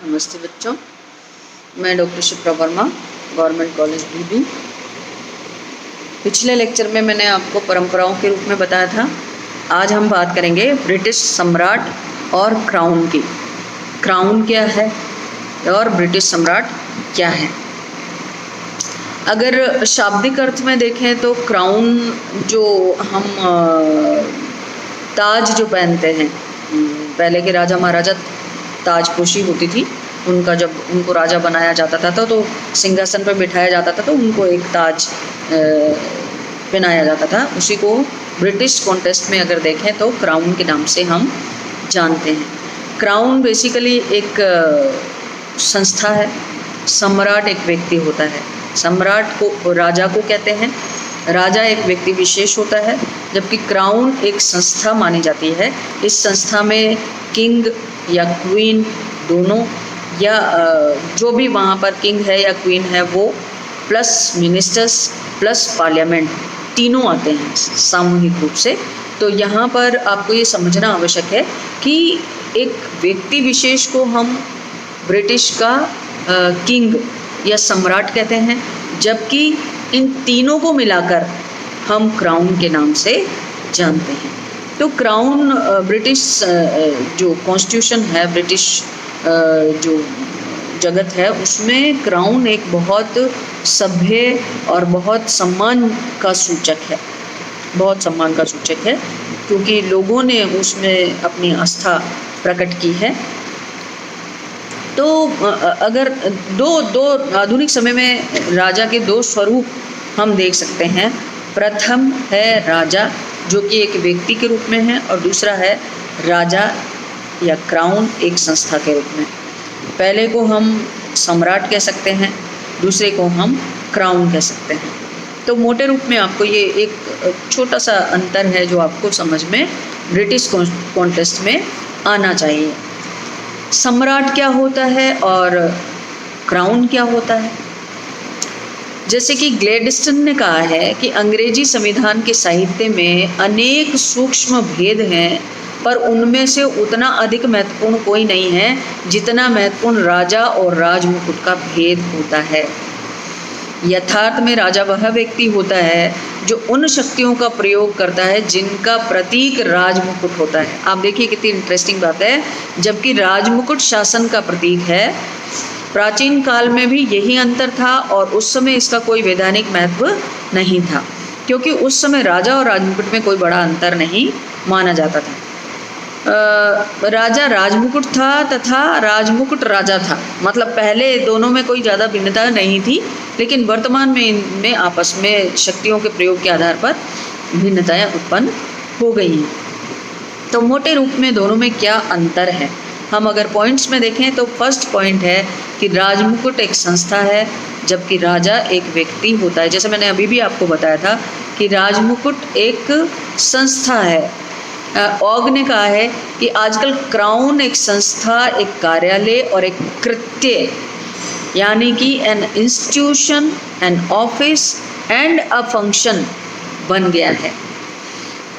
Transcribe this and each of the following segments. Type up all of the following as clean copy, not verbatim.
नमस्ते बच्चों, मैं doctor Shipra Verma, government college BB. पिछले लेक्चर में मैंने आपको परंपराओं के रूप में बताया था। आज हम बात करेंगे ब्रिटिश सम्राट और क्राउन की। क्राउन क्या है और ब्रिटिश सम्राट क्या है। अगर शाब्दिक अर्थ में देखें तो क्राउन जो हम ताज जो पहनते हैं, पहले के राजा महाराजा ताजपोशी होती थी, उनका जब उनको राजा बनाया जाता था तो सिंहासन पर बिठाया जाता था तो उनको एक ताज पहनाया जाता था। उसी को ब्रिटिश कॉन्टेस्ट में अगर देखें तो क्राउन के नाम से हम जानते हैं। क्राउन बेसिकली एक संस्था है। सम्राट एक व्यक्ति होता है। सम्राट को राजा को कहते हैं। राजा एक व्यक्ति विशेष होता है, जबकि क्राउन एक संस्था मानी जाती है। इस संस्था में किंग या क्वीन दोनों, या जो भी वहाँ पर किंग है या क्वीन है वो, प्लस मिनिस्टर्स प्लस पार्लियामेंट, तीनों आते हैं सामूहिक रूप से। तो यहाँ पर आपको ये समझना आवश्यक है कि एक व्यक्ति विशेष को हम ब्रिटिश का किंग या सम्राट कहते हैं, जबकि इन तीनों को मिलाकर हम क्राउन के नाम से जानते हैं। तो क्राउन ब्रिटिश जो कॉन्स्टिट्यूशन है, ब्रिटिश जो जगत है, उसमें क्राउन एक बहुत सभ्य और बहुत सम्मान का सूचक है। बहुत सम्मान का सूचक है क्योंकि लोगों ने उसमें अपनी आस्था प्रकट की है। तो अगर दो आधुनिक समय में राजा के दो स्वरूप हम देख सकते हैं। प्रथम है राजा, जो कि एक व्यक्ति के रूप में है, और दूसरा है राजा या क्राउन एक संस्था के रूप में। पहले को हम सम्राट कह सकते हैं, दूसरे को हम क्राउन कह सकते हैं। तो मोटे रूप में आपको ये एक छोटा सा अंतर है जो आपको समझ में ब्रिटिश कॉन्टेस्ट में आना चाहिए। सम्राट क्या होता है और क्राउन क्या होता है। जैसे कि ग्लैडस्टन ने कहा है कि अंग्रेजी संविधान के साहित्य में अनेक सूक्ष्म भेद हैं, पर उनमें से उतना अधिक महत्वपूर्ण कोई नहीं है जितना महत्वपूर्ण राजा और राजमुकुट का भेद होता है। यथार्थ में राजा वह व्यक्ति होता है जो उन शक्तियों का प्रयोग करता है जिनका प्रतीक राजमुकुट होता है। आप देखिए कितनी इंटरेस्टिंग बात है। जबकि राजमुकुट शासन का प्रतीक है, प्राचीन काल में भी यही अंतर था और उस समय इसका कोई वैधानिक महत्व नहीं था, क्योंकि उस समय राजा और राजमुकुट में कोई बड़ा अंतर नहीं माना जाता था। राजा राजमुकुट था तथा राजमुकुट राजा था, मतलब पहले दोनों में कोई ज़्यादा भिन्नता नहीं थी, लेकिन वर्तमान में इनमें आपस में शक्तियों के प्रयोग के आधार पर भिन्नताएं उत्पन्न हो गई हैं। तो मोटे रूप में दोनों में क्या अंतर है, हम अगर पॉइंट्स में देखें तो फर्स्ट पॉइंट है कि राजमुकुट एक संस्था है, जबकि राजा एक व्यक्ति होता है। जैसे मैंने अभी भी आपको बताया था कि राजमुकुट एक संस्था है। ऑग ने कहा है कि आजकल क्राउन एक संस्था, एक कार्यालय और एक कृत्य, यानी कि an institution, an office and a function बन गया है।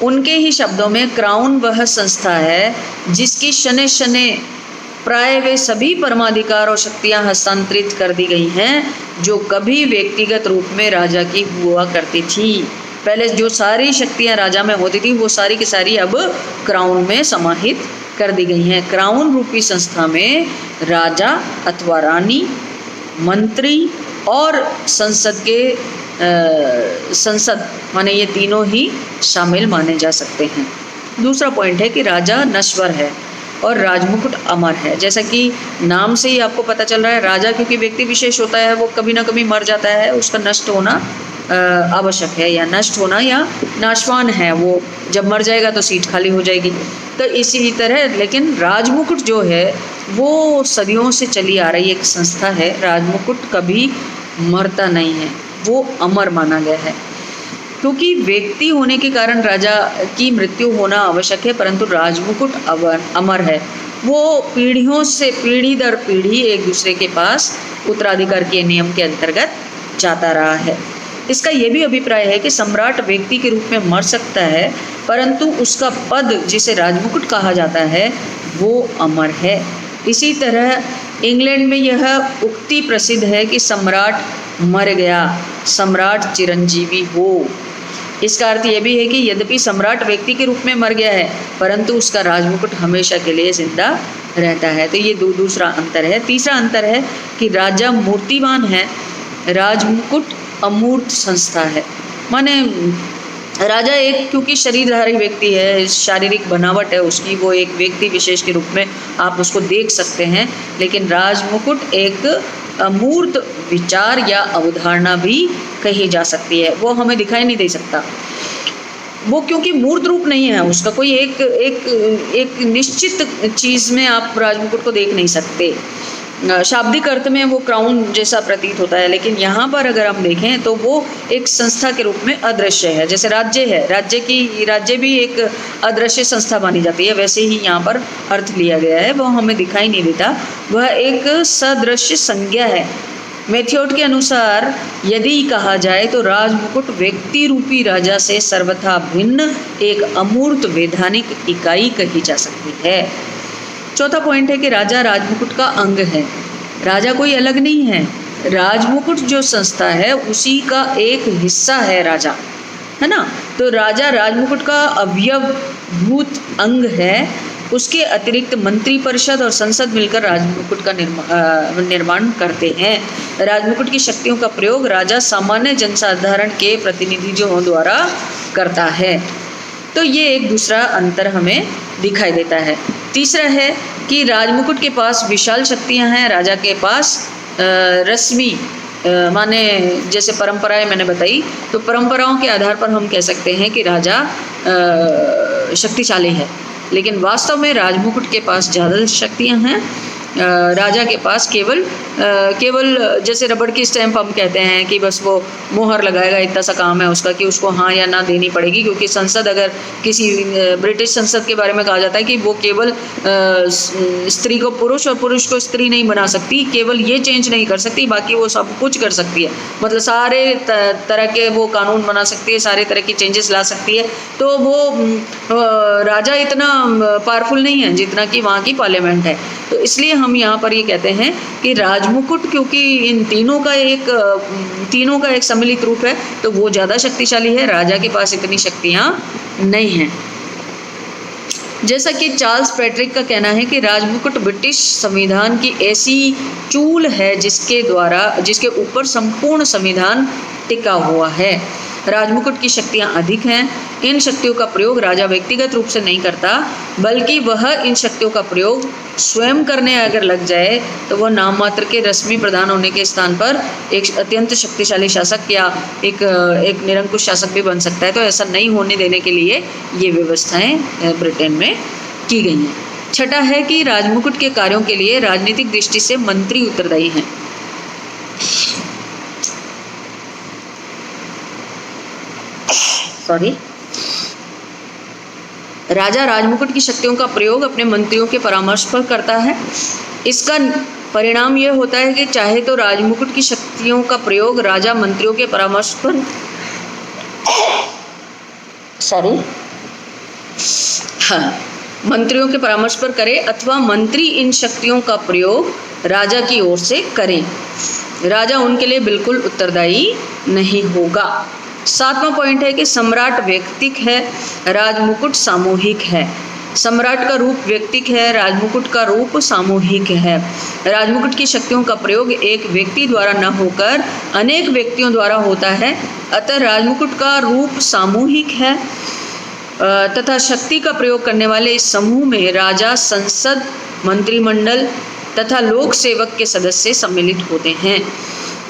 उनके ही शब्दों में क्राउन वह संस्था है जिसकी शने शने प्राय वे सभी परमाधिकार और शक्तियां हस्तांतरित कर दी गई हैं जो कभी व्यक्तिगत रूप में राजा की हुआ करती थी। पहले जो सारी शक्तियां राजा में होती थी वो सारी की सारी अब क्राउन में समाहित कर दी गई हैं। क्राउन रूपी संस्था में राजा अथवा रानी, मंत्री और संसद के संसद माने ये तीनों ही शामिल माने जा सकते हैं। दूसरा पॉइंट है कि राजा नश्वर है और राजमुकुट अमर है। जैसा कि नाम से ही आपको पता चल रहा है, राजा क्योंकि व्यक्ति विशेष होता है, वो कभी ना कभी मर जाता है, उसका नष्ट होना आवश्यक है, या नष्ट होना या नाशवान है। वो जब मर जाएगा तो सीट खाली हो जाएगी। तो इसी तरह लेकिन राजमुकुट जो है वो सदियों से चली आ रही एक संस्था है। राजमुकुट कभी मरता नहीं है, वो अमर माना गया है। क्योंकि व्यक्ति होने के कारण राजा की मृत्यु होना आवश्यक है, परंतु राजमुकुट अमर है। वो पीढ़ियों से पीढ़ी दर पीढ़ी एक दूसरे के पास उत्तराधिकार के नियम के अंतर्गत जाता रहा है। इसका ये भी अभिप्राय है कि सम्राट व्यक्ति के रूप में मर सकता है, परंतु उसका पद जिसे राजमुकुट कहा जाता है वो अमर है। इसी तरह इंग्लैंड में यह उक्ति प्रसिद्ध है कि सम्राट मर गया, सम्राट चिरंजीवी हो। इसका अर्थ यह भी है कि यद्यपि सम्राट व्यक्ति के रूप में मर गया है, परंतु उसका राजमुकुट हमेशा के लिए जिंदा रहता है। तो ये दूसरा अंतर है। तीसरा अंतर है कि राजा मूर्तिवान है, राजमुकुट अमूर्त संस्था है। माने राजा एक क्योंकि शरीरधारी व्यक्ति है, शारीरिक बनावट है उसकी, वो एक व्यक्ति विशेष के रूप में आप उसको देख सकते हैं, लेकिन राजमुकुट एक अमूर्त विचार या अवधारणा भी कही जा सकती है। वो हमें दिखाई नहीं दे सकता, वो क्योंकि मूर्त रूप नहीं है उसका, कोई एक निश्चित चीज़ में आप राजमुकुट को देख नहीं सकते। शाब्दिक अर्थ में वो क्राउन जैसा प्रतीत होता है, लेकिन यहाँ पर अगर हम देखें तो वो एक संस्था के रूप में अदृश्य है। जैसे राज्य है, राज्य भी एक अदृश्य संस्था मानी जाती है, वैसे ही यहाँ पर अर्थ लिया गया है, वो हमें दिखाई नहीं देता, वह एक सदृश्य संज्ञा है। मैथ्योड के अनुसार यदि कहा जाए तो राजमुकुट व्यक्ति रूपी राजा से सर्वथा भिन्न एक अमूर्त वैधानिक इकाई कही जा सकती है। चौथा पॉइंट है कि राजा राजमुकुट का अंग है। राजा कोई अलग नहीं है, राजमुकुट जो संस्था है उसी का एक हिस्सा है राजा, है ना। तो राजा राजमुकुट का अवयवभूत अंग है। उसके अतिरिक्त मंत्री परिषद और संसद मिलकर राजमुकुट का निर्माण करते हैं। राजमुकुट की शक्तियों का प्रयोग राजा सामान्य जनसाधारण के प्रतिनिधियों द्वारा करता है। तो ये एक दूसरा अंतर हमें दिखाई देता है। तीसरा है कि राजमुकुट के पास विशाल शक्तियां हैं, राजा के पास रस्मी माने जैसे परंपराएं मैंने बताई, तो परंपराओं के आधार पर हम कह सकते हैं कि राजा शक्तिशाली है, लेकिन वास्तव में राजमुकुट के पास ज़्यादा शक्तियां हैं। राजा के पास केवल जैसे रबड़ की स्टैंप हम कहते हैं कि बस वो मोहर लगाएगा, इतना सा काम है उसका कि उसको हाँ या ना देनी पड़ेगी। क्योंकि संसद, अगर किसी ब्रिटिश संसद के बारे में कहा जाता है कि वो केवल स्त्री को पुरुष और पुरुष को स्त्री नहीं बना सकती, केवल ये चेंज नहीं कर सकती, बाकी वो सब कुछ कर सकती है। मतलब सारे तरह के वो कानून बना सकती है, सारे तरह की चेंजेस ला सकती है। तो वो राजा इतना पावरफुल नहीं है जितना कि वहाँ की पार्लियामेंट है। तो इसलिए हम यहाँ पर ये कहते हैं कि राजमुकुट क्योंकि इन तीनों का एक सम्मिलित रूप है, तो वो ज़्यादा शक्तिशाली है। राजा के पास इतनी शक्तियाँ नहीं हैं। जैसा कि चार्ल्स पैट्रिक का कहना है कि राजमुकुट ब्रिटिश संविधान की ऐसी चूल है जिसके ऊपर संपूर्ण संविधान टिका हुआ है। राजमुकुट की शक्तियाँ अधिक हैं। इन शक्तियों का प्रयोग राजा व्यक्तिगत रूप से नहीं करता, बल्कि वह इन शक्तियों का प्रयोग स्वयं करने अगर लग जाए तो वह नाम मात्र के रस्मी प्रधान होने के स्थान पर एक अत्यंत शक्तिशाली शासक या एक निरंकुश शासक भी बन सकता है। तो ऐसा नहीं होने देने के लिए ये व्यवस्थाएं ब्रिटेन में की गई हैं। छठा है कि राजमुकुट के कार्यों के लिए राजनीतिक दृष्टि से मंत्री उत्तरदायी हैं। राजा राजमुकुट की शक्तियों का प्रयोग अपने मंत्रियों के परामर्श पर करता है। इसका परिणाम यह होता है कि चाहे तो राजमुकुट की शक्तियों का प्रयोग राजा मंत्रियों के परामर्श पर मंत्रियों के परामर्श पर करे, अथवा मंत्री इन शक्तियों का प्रयोग राजा की ओर से करें। राजा उनके लिए बिल्कुल उत्तरदायी नहीं होगा। सातवां पॉइंट है कि सम्राट व्यक्तिक है, राजमुकुट सामूहिक है। सम्राट का रूप व्यक्तिक है, राजमुकुट का रूप सामूहिक है। राजमुकुट की शक्तियों का प्रयोग एक व्यक्ति द्वारा न होकर अनेक व्यक्तियों द्वारा होता है, अतः राजमुकुट का रूप सामूहिक है तथा शक्ति का प्रयोग करने वाले इस समूह में राजा, संसद, मंत्रिमंडल तथा लोक सेवक के सदस्य सम्मिलित होते हैं।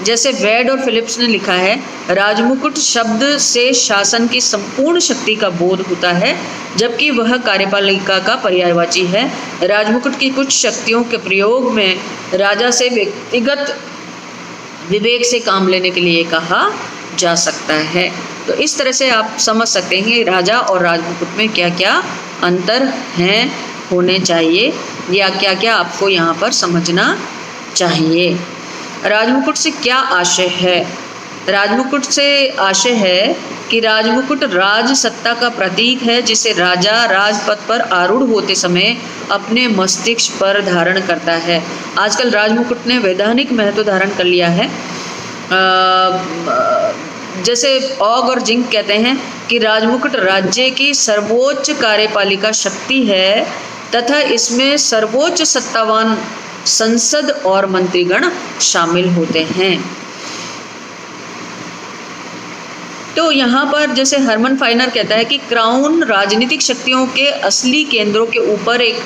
जैसे वेड और फिलिप्स ने लिखा है, राजमुकुट शब्द से शासन की संपूर्ण शक्ति का बोध होता है, जबकि वह कार्यपालिका का पर्यायवाची है। राजमुकुट की कुछ शक्तियों के प्रयोग में राजा से व्यक्तिगत विवेक से काम लेने के लिए कहा जा सकता है। तो इस तरह से आप समझ सकते हैं कि राजा और राजमुकुट में क्या क्या अंतर हैं, होने चाहिए, या क्या क्या आपको यहाँ पर समझना चाहिए। राजमुकुट से क्या आशय है? राजमुकुट से आशय है कि राजमुकुट राज सत्ता का प्रतीक है, जिसे राजा राजपथ पर आरूढ़ होते समय अपने मस्तिष्क पर धारण करता है। आजकल राजमुकुट ने वैधानिक महत्व धारण कर लिया है। जैसे ऑग और जिंक कहते हैं कि राजमुकुट राज्य की सर्वोच्च कार्यपालिका शक्ति है तथा इसमें सर्वोच्च सत्तावान संसद और मंत्रीगण शामिल होते हैं। तो यहाँ पर जैसे हरमन फाइनर कहता है कि क्राउन राजनीतिक शक्तियों के असली केंद्रों के ऊपर एक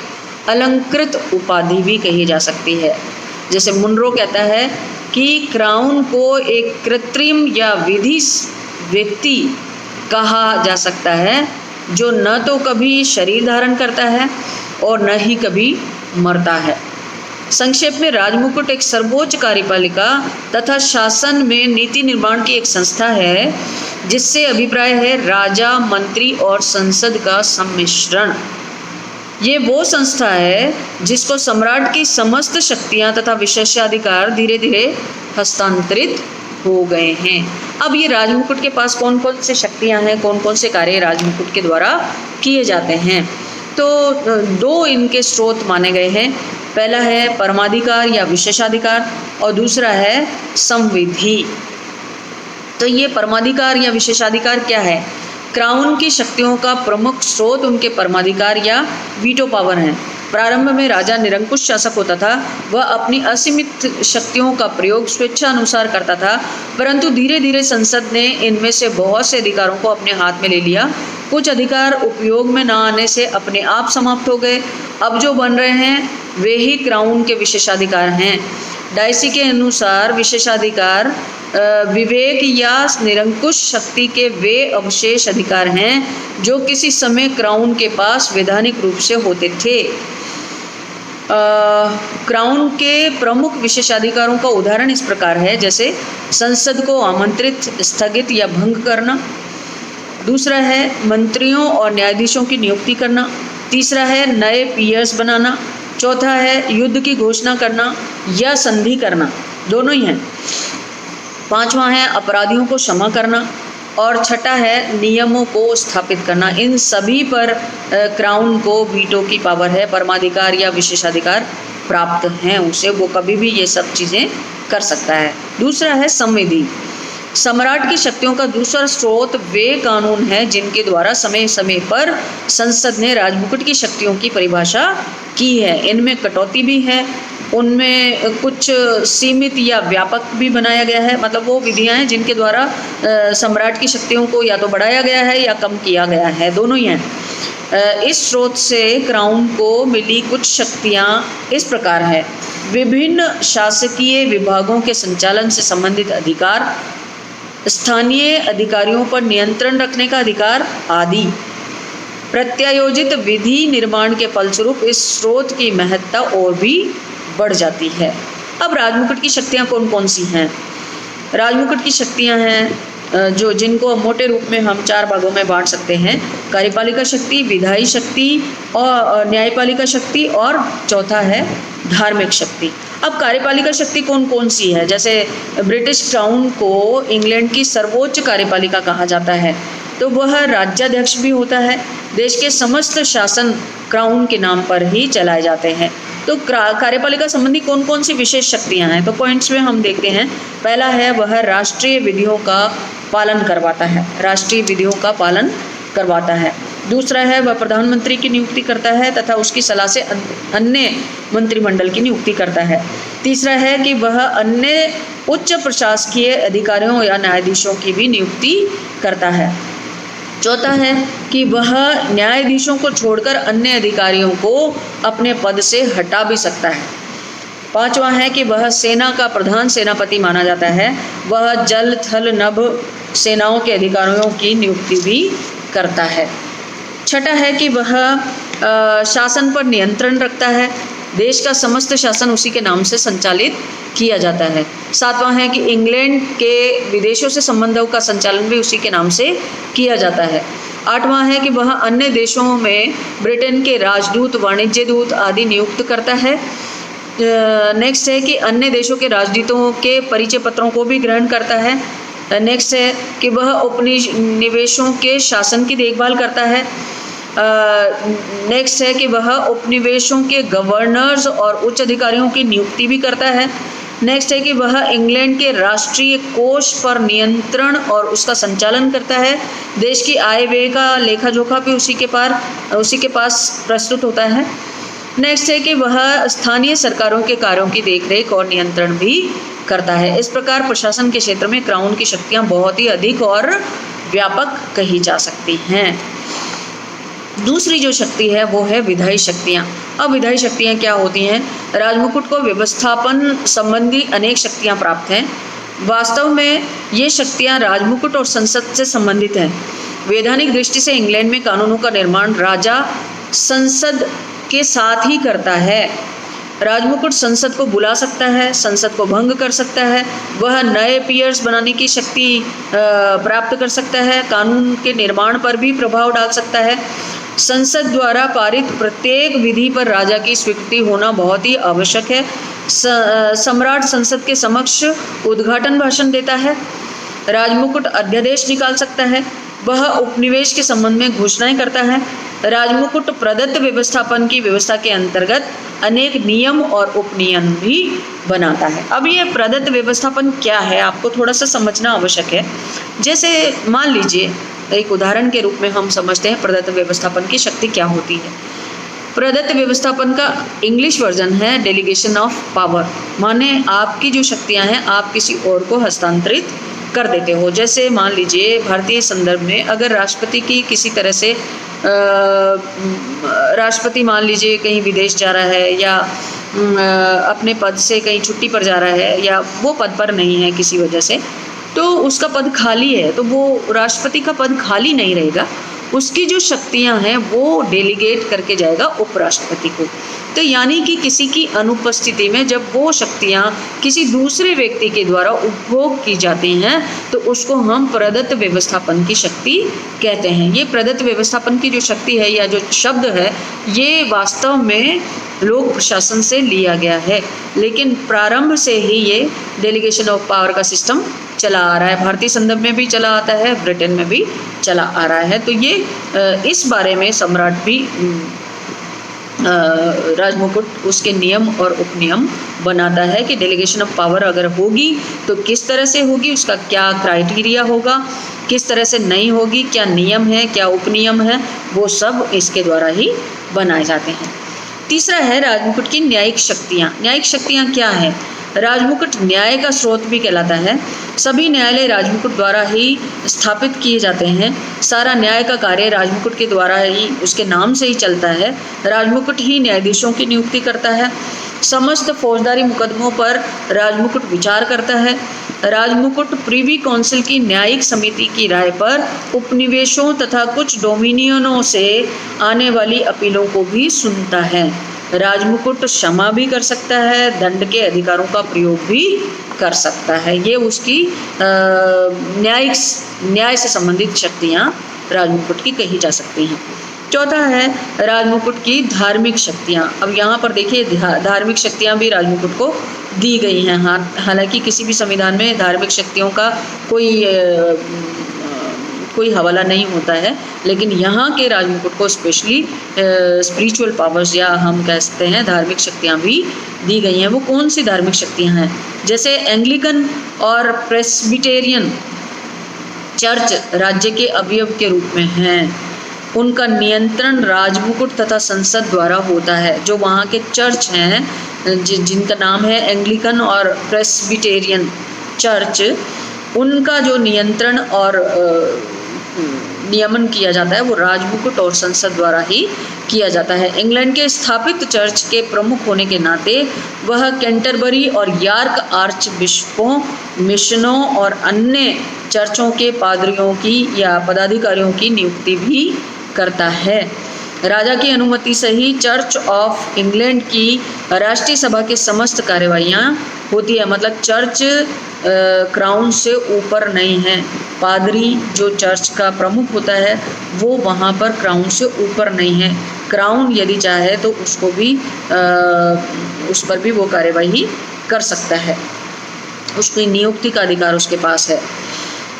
अलंकृत उपाधि भी कही जा सकती है। जैसे मुनरो कहता है कि क्राउन को एक कृत्रिम या विधि व्यक्ति कहा जा सकता है, जो न तो कभी शरीर धारण करता है और न ही कभी मरता है। संक्षेप में राजमुकुट एक सर्वोच्च कार्यपालिका तथा शासन में नीति निर्माण की एक संस्था है, जिससे अभिप्राय है राजा, मंत्री और संसद का सम्मिश्रण। ये वो संस्था है जिसको सम्राट की समस्त शक्तियां तथा विशेषाधिकार धीरे धीरे हस्तांतरित हो गए हैं। अब ये राजमुकुट के पास कौन कौन से शक्तियां हैं, कौन कौन से कार्य राजमुकुट के द्वारा किए जाते हैं, तो दो इनके स्रोत माने गए हैं। पहला है परमाधिकार या विशेषाधिकार और दूसरा है संविधि। तो ये परमाधिकार या विशेषाधिकार क्या है? क्राउन की शक्तियों का प्रमुख स्रोत उनके परमाधिकार या वीटो पावर हैं। प्रारंभ में राजा निरंकुश शासक होता था, वह अपनी असीमित शक्तियों का प्रयोग स्वेच्छा अनुसार करता था, परंतु धीरे धीरे संसद ने इनमें से बहुत से अधिकारों को अपने हाथ में ले लिया। कुछ अधिकार उपयोग में न आने से अपने आप समाप्त हो गए। अब जो बन रहे हैं वे ही क्राउन के विशेषाधिकार हैं। डायसी के अनुसार विशेषाधिकार विवेक या निरंकुश शक्ति के वे अवशेष अधिकार हैं जो किसी समय क्राउन के पास वैधानिक रूप से होते थे। क्राउन के प्रमुख विशेषाधिकारों का उदाहरण इस प्रकार है, जैसे संसद को आमंत्रित, स्थगित या भंग करना। दूसरा है मंत्रियों और न्यायाधीशों की नियुक्ति करना। तीसरा है नए पीयर्स बनाना। चौथा है युद्ध की घोषणा करना या संधि करना, दोनों ही हैं। पांचवा है अपराधियों को क्षमा करना और छठा है नियमों को स्थापित करना। इन सभी पर क्राउन को वीटो की पावर है, परमाधिकार या विशेषाधिकार प्राप्त हैं उसे, वो कभी भी ये सब चीज़ें कर सकता है। दूसरा है संविधि। सम्राट की शक्तियों का दूसरा स्रोत वे कानून हैं जिनके द्वारा समय समय पर संसद ने राजमुकुट की शक्तियों की परिभाषा की है। इनमें कटौती भी है, उनमें कुछ सीमित या व्यापक भी बनाया गया है, मतलब वो विधियां हैं जिनके द्वारा सम्राट की शक्तियों को या तो बढ़ाया गया है या कम किया गया है, दोनों ही हैं। इस स्रोत से क्राउन को मिली कुछ शक्तियां इस प्रकार है: विभिन्न शासकीय विभागों के संचालन से संबंधित अधिकार, स्थानीय अधिकारियों पर नियंत्रण रखने का अधिकार आदि। प्रत्यायोजित विधि निर्माण के फलस्वरूप इस स्रोत की महत्ता और भी बढ़ जाती है। अब राजमुकुट की शक्तियाँ कौन कौन सी हैं? राजमुकुट की शक्तियाँ हैं जिनको मोटे रूप में हम 4 भागों में बांट सकते हैं: कार्यपालिका शक्ति, विधायी शक्ति और न्यायपालिका शक्ति, और चौथा है धार्मिक शक्ति। अब कार्यपालिका शक्ति कौन कौन सी है? जैसे ब्रिटिश क्राउन को इंग्लैंड की सर्वोच्च कार्यपालिका कहा जाता है, तो वह राज्याध्यक्ष भी होता है। देश के समस्त शासन क्राउन के नाम पर ही चलाए जाते हैं। तो कार्यपालिका संबंधी कौन कौन सी विशेष शक्तियां हैं, तो पॉइंट्स में हम देखते हैं। पहला है वह राष्ट्रीय विधियों का पालन करवाता है, राष्ट्रीय विधियों का पालन करवाता है। दूसरा है वह प्रधानमंत्री की नियुक्ति करता है तथा उसकी सलाह से अन्य मंत्रिमंडल की नियुक्ति करता है। तीसरा है कि वह अन्य उच्च प्रशासकीय अधिकारियों या न्यायाधीशों की भी नियुक्ति करता है। चौथा है कि वह न्यायाधीशों को छोड़कर अन्य अधिकारियों को अपने पद से हटा भी सकता है। पांचवा है कि वह सेना का प्रधान सेनापति माना जाता है, वह जल, थल, नभ सेनाओं के अधिकारियों की नियुक्ति भी करता है। छठा है कि वह शासन पर नियंत्रण रखता है, देश का समस्त शासन उसी के नाम से संचालित किया जाता है। सातवां है कि इंग्लैंड के विदेशों से संबंधों का संचालन भी उसी के नाम से किया जाता है। आठवां है कि वह अन्य देशों में ब्रिटेन के राजदूत, वाणिज्य दूत आदि नियुक्त करता है। नेक्स्ट है कि अन्य देशों के राजदूतों के परिचय पत्रों को भी ग्रहण करता है। नेक्स्ट है कि वह उपनिवेशों के शासन की देखभाल करता है। नेक्स्ट है कि वह उपनिवेशों के गवर्नर्स और उच्च अधिकारियों की नियुक्ति भी करता है। नेक्स्ट है कि वह इंग्लैंड के राष्ट्रीय कोष पर नियंत्रण और उसका संचालन करता है। देश की आय व्यय का लेखा जोखा भी उसी के पास प्रस्तुत होता है। नेक्स्ट है कि वह स्थानीय सरकारों के कार्यों की देखरेख और नियंत्रण भी करता है। इस प्रकार प्रशासन के क्षेत्र में क्राउन की शक्तियां बहुत ही अधिक और व्यापक कही जा सकती हैं। दूसरी जो शक्ति है वो है विधायी शक्तियाँ। अब विधायी शक्तियाँ क्या होती हैं? राजमुकुट को व्यवस्थापन संबंधी अनेक शक्तियाँ प्राप्त हैं। वास्तव में ये शक्तियाँ राजमुकुट और संसद से संबंधित हैं। वैधानिक दृष्टि से इंग्लैंड में कानूनों का निर्माण राजा संसद के साथ ही करता है। राजमुकुट संसद को बुला सकता है, संसद को भंग कर सकता है, वह नए पीयर्स बनाने की शक्ति प्राप्त कर सकता है, कानून के निर्माण पर भी प्रभाव डाल सकता है। संसद द्वारा पारित प्रत्येक विधि पर राजा की स्वीकृति होना बहुत ही आवश्यक है। सम्राट संसद के समक्ष उद्घाटन भाषण देता है। राजमुकुट अध्यादेश निकाल सकता है। वह उपनिवेश के संबंध में घोषणाएं करता है। राजमुकुट प्रदत्त व्यवस्थापन की व्यवस्था के अंतर्गत अनेक नियम और उपनियम भी बनाता है। अब ये प्रदत्त व्यवस्थापन क्या है आपको थोड़ा सा समझना आवश्यक है। जैसे मान लीजिए एक उदाहरण के रूप में हम समझते हैं प्रदत्त व्यवस्थापन की शक्ति क्या होती है। प्रदत्त व्यवस्थापन का इंग्लिश वर्जन है डेलीगेशन ऑफ पावर। माने आपकी जो शक्तियां हैं आप किसी और को हस्तांतरित कर देते हो। जैसे मान लीजिए भारतीय संदर्भ में अगर राष्ट्रपति की किसी तरह से राष्ट्रपति मान लीजिए कहीं विदेश जा रहा है या अपने पद से कहीं छुट्टी पर जा रहा है या वो पद पर नहीं है किसी वजह से, तो उसका पद खाली है, तो वो राष्ट्रपति का पद खाली नहीं रहेगा, उसकी जो शक्तियां हैं वो डेलीगेट करके जाएगा उपराष्ट्रपति को। तो यानी कि किसी की अनुपस्थिति में जब वो शक्तियां किसी दूसरे व्यक्ति के द्वारा उपभोग की जाती हैं तो उसको हम प्रदत्त व्यवस्थापन की शक्ति कहते हैं। ये प्रदत्त व्यवस्थापन की जो शक्ति है या जो शब्द है ये वास्तव में लोक प्रशासन से लिया गया है, लेकिन प्रारंभ से ही ये डेलीगेशन ऑफ पावर का सिस्टम चला आ रहा है। भारतीय संदर्भ में भी चला आता है, ब्रिटेन में भी चला आ रहा है। तो ये इस बारे में सम्राट भी राजमुकुट उसके नियम और उपनियम बनाता है कि डेलीगेशन ऑफ पावर अगर होगी तो किस तरह से होगी, उसका क्या क्राइटेरिया होगा, किस तरह से नहीं होगी, क्या नियम है, क्या उपनियम है, वो सब इसके द्वारा ही बनाए जाते हैं। तीसरा है राजमुकुट की न्यायिक शक्तियाँ। न्यायिक शक्तियाँ क्या हैं? राजमुकुट न्याय का स्रोत भी कहलाता है। सभी न्यायालय राजमुकुट द्वारा ही स्थापित किए जाते हैं। सारा न्याय का कार्य राजमुकुट के द्वारा ही, उसके नाम से ही चलता है। राजमुकुट ही न्यायाधीशों की नियुक्ति करता है। समस्त फौजदारी मुकदमों पर राजमुकुट विचार करता है। राजमुकुट प्रिवी काउंसिल की न्यायिक समिति की राय पर उपनिवेशों तथा कुछ डोमिनियनों से आने वाली अपीलों को भी सुनता है। राजमुकुट क्षमा भी कर सकता है, दंड के अधिकारों का प्रयोग भी कर सकता है। ये उसकी न्याय से संबंधित शक्तियाँ राजमुकुट की कही जा सकती हैं। चौथा है राजमुकुट की धार्मिक शक्तियाँ। अब यहाँ पर देखिए धार्मिक शक्तियाँ भी राजमुकुट को दी गई हैं। हालांकि किसी भी संविधान में धार्मिक शक्तियों का कोई हवाला नहीं होता है, लेकिन यहाँ के राजमुकुट को स्पेशली स्पिरिचुअल पावर्स या हम कह सकते हैं धार्मिक शक्तियाँ भी दी गई हैं। वो कौन सी धार्मिक शक्तियाँ हैं? जैसे एंग्लिकन और प्रेस्बिटेरियन चर्च राज्य के अवयव के रूप में हैं। उनका नियंत्रण राजमुकुट तथा संसद द्वारा होता है। जो वहाँ के चर्च हैं जिनका नाम है एंग्लिकन और प्रेस्बिटेरियन चर्च, उनका जो नियंत्रण और नियमन किया जाता है वो राजमुकुट और संसद द्वारा ही किया जाता है। इंग्लैंड के स्थापित चर्च के प्रमुख होने के नाते वह कैंटरबरी और यॉर्क आर्च बिशपों, मिशनों और अन्य चर्चों के पादरियों की या पदाधिकारियों की नियुक्ति भी करता है। राजा की अनुमति से ही चर्च ऑफ इंग्लैंड की राष्ट्रीय सभा के समस्त कार्यवाहियाँ होती है। मतलब चर्च क्राउन से ऊपर नहीं है। पादरी जो चर्च का प्रमुख होता है वो वहाँ पर क्राउन से ऊपर नहीं है। क्राउन यदि चाहे तो उसको भी उस पर भी वो कार्यवाही कर सकता है, उसकी नियुक्ति का अधिकार उसके पास है।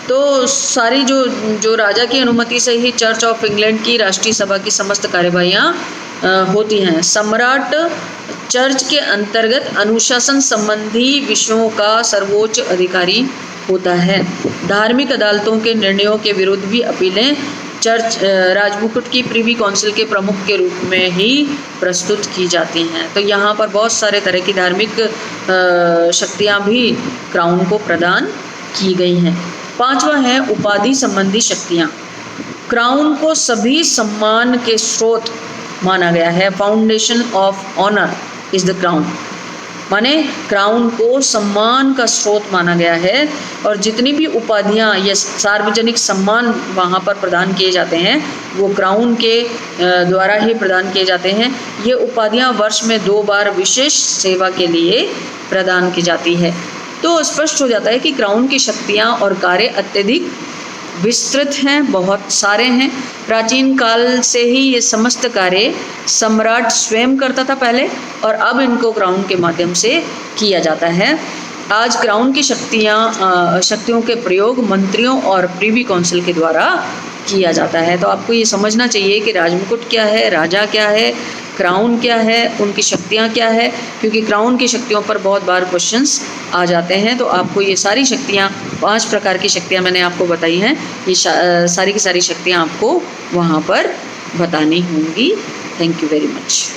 तो सारी जो राजा की अनुमति से ही चर्च ऑफ इंग्लैंड की राष्ट्रीय सभा की समस्त कार्यवाहियाँ होती हैं। सम्राट चर्च के अंतर्गत अनुशासन संबंधी विषयों का सर्वोच्च अधिकारी होता है। धार्मिक अदालतों के निर्णयों के विरुद्ध भी अपीलें चर्च राजमुकुट की प्रिवी काउंसिल के प्रमुख के रूप में ही प्रस्तुत की जाती हैं। तो यहाँ पर बहुत सारे तरह की धार्मिक शक्तियाँ भी क्राउन को प्रदान की गई हैं। पांचवा है उपाधि संबंधी शक्तियाँ। क्राउन को सभी सम्मान के स्रोत माना गया है। Foundation of honour is the crown, माने क्राउन को सम्मान का स्रोत माना गया है। और जितनी भी उपाधियाँ या सार्वजनिक सम्मान वहाँ पर प्रदान किए जाते हैं वो क्राउन के द्वारा ही प्रदान किए जाते हैं। ये उपाधियाँ वर्ष में 2 बार विशेष सेवा के लिए प्रदान की जाती है। तो स्पष्ट हो जाता है कि क्राउन की शक्तियाँ और कार्य अत्यधिक विस्तृत हैं, बहुत सारे हैं। प्राचीन काल से ही ये समस्त कार्य सम्राट स्वयं करता था पहले, और अब इनको क्राउन के माध्यम से किया जाता है। आज क्राउन की शक्तियों के प्रयोग मंत्रियों और प्रिवी काउंसिल के द्वारा किया जाता है। तो आपको ये समझना चाहिए कि राजमुकुट क्या है, राजा क्या है, क्राउन क्या है, उनकी शक्तियाँ क्या है, क्योंकि क्राउन की शक्तियों पर बहुत बार क्वेश्चंस आ जाते हैं। तो आपको ये सारी शक्तियाँ, 5 प्रकार की शक्तियाँ मैंने आपको बताई हैं, ये सारी की सारी शक्तियाँ आपको वहाँ पर बतानी होंगी। Thank you very much.